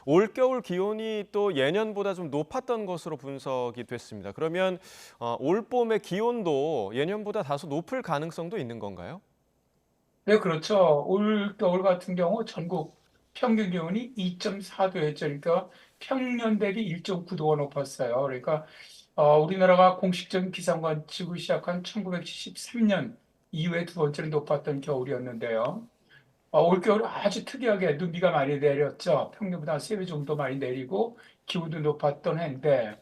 올겨울 기온이 또 예년보다 좀 높았던 것으로 분석이 됐습니다. 그러면 올 봄의 기온도 예년보다 다소 높을 가능성도 있는 건가요? 네, 그렇죠. 올 겨울 같은 경우 전국 평균 기온이 2.4도였죠. 그러니까 평년 대비 1.9도가 높았어요. 그러니까 우리나라가 공식적인 기상관측을 시작한 1973년 이후에 두 번째로 높았던 겨울이었는데요. 올겨울 아주 특이하게 눈비가 많이 내렸죠. 평년보다 3배 정도 많이 내리고 기온도 높았던 해인데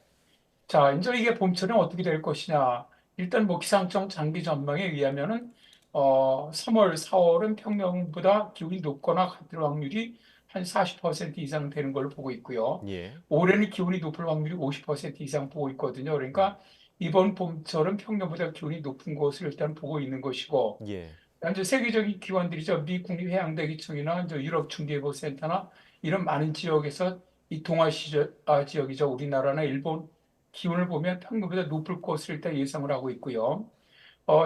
자, 이제 이게 봄철은 어떻게 될 것이냐. 일단 뭐 기상청 장기 전망에 의하면은 3월, 4월은 평년보다 기온이 높거나 같을 확률이 한 40% 이상 되는 걸로 보고 있고요. 예. 올해는 기온이 높을 확률이 50% 이상 보고 있거든요. 음. 그러니까 이번 봄철은 평년보다 기온이 높은 것을 일단 보고 있는 것이고, 예. 이제 세계적인 기관들이죠. 미 국립해양대기청이나 이제 유럽 중계보센터나 이런 많은 지역에서 이 지역이죠. 우리나라나 일본 기온을 보면 평균보다 높을 것을 일단 예상을 하고 있고요.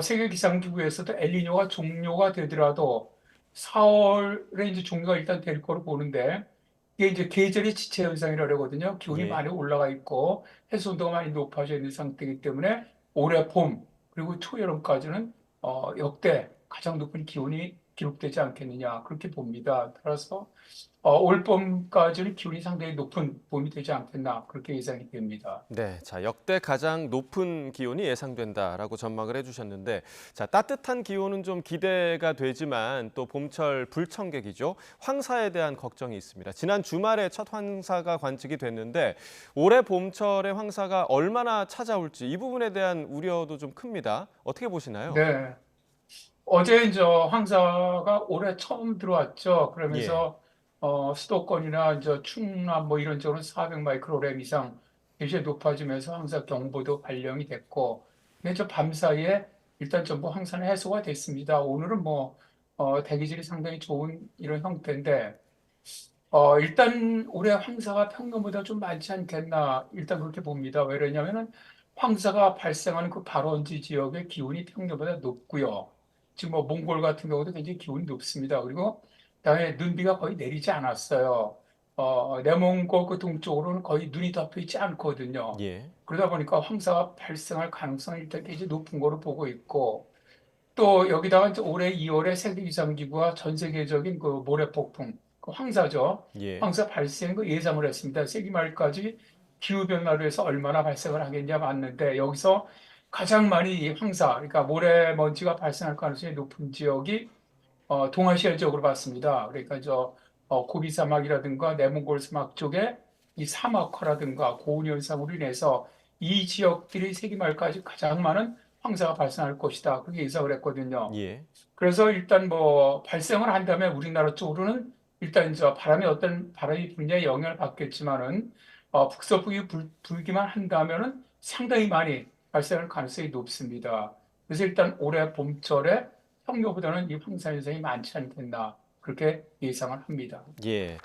세계기상기구에서도 엘니뇨가 종료가 되더라도 4월에 이제 종료가 일단 될 거로 보는데 이게 이제 계절의 지체 현상이라고 하거든요. 기온이 예. 많이 올라가 있고 해수 온도가 많이 높아져 있는 상태이기 때문에 올해 봄 그리고 초여름까지는 역대 가장 높은 기온이 기록되지 않겠느냐 그렇게 봅니다. 따라서 올 봄까지는 기온이 상당히 높은 봄이 되지 않겠나 그렇게 예상이 됩니다. 네, 자 역대 가장 높은 기온이 예상된다라고 전망을 해주셨는데, 자 따뜻한 기온은 좀 기대가 되지만 또 봄철 불청객이죠. 황사에 대한 걱정이 있습니다. 지난 주말에 첫 황사가 관측이 됐는데 올해 봄철에 황사가 얼마나 찾아올지 이 부분에 대한 우려도 좀 큽니다. 어떻게 보시나요? 네. 어제 이제 황사가 올해 처음 들어왔죠. 예, 그러면서 수도권이나 이제 충남 뭐 이런 쪽으로 400 마이크로그램 이상 굉장히 높아지면서 황사 경보도 발령이 됐고, 근데 저 밤 사이에 일단 전부 황사는 해소가 됐습니다. 오늘은 뭐 대기질이 상당히 좋은 이런 형태인데, 일단 올해 황사가 평년보다 좀 많지 않겠나 일단 그렇게 봅니다. 왜냐면은 황사가 발생하는 그 발원지 지역의 기온이 평년보다 높고요. 지금 뭐 몽골 같은 경우도 굉장히 기온이 높습니다. 그리고 그다음에 눈비가 거의 내리지 않았어요. 내몽골 그 동쪽으로는 거의 눈이 덮여 있지 않거든요. 예, 그러다 보니까 황사가 발생할 가능성이 일단 굉장히 높은 거로 보고 있고 또 여기다가 이제 올해 2월에 세계기상기구가 전 세계적인 그 모래폭풍, 그 황사죠. 예, 황사 발생 그 예상을 했습니다. 세기 말까지 기후변화로 해서 얼마나 발생을 하겠냐 봤는데 여기서 가장 많이 이 황사, 그러니까 모래먼지가 발생할 가능성이 높은 지역이 동아시아 지역으로 봤습니다. 그러니까 고비 사막이라든가 내몽골 사막 쪽에 이 사막화라든가 고온 현상으로 인해서 이 지역들이 세기 말까지 가장 많은 황사가 발생할 것이다. 그렇게 예상을 했거든요. 예, 그래서 일단 뭐 발생을 한다면 우리나라 쪽으로는 일단 바람이 어떤 바람이 분명히 영향을 받겠지만은 북서풍이 불기만 한다면은 상당히 많이 발생할 가능성이 높습니다. 그래서 일단 올해 봄철에 평년보다는 이 황사 현상이 많지 않겠나 그렇게 예상을 합니다. 예.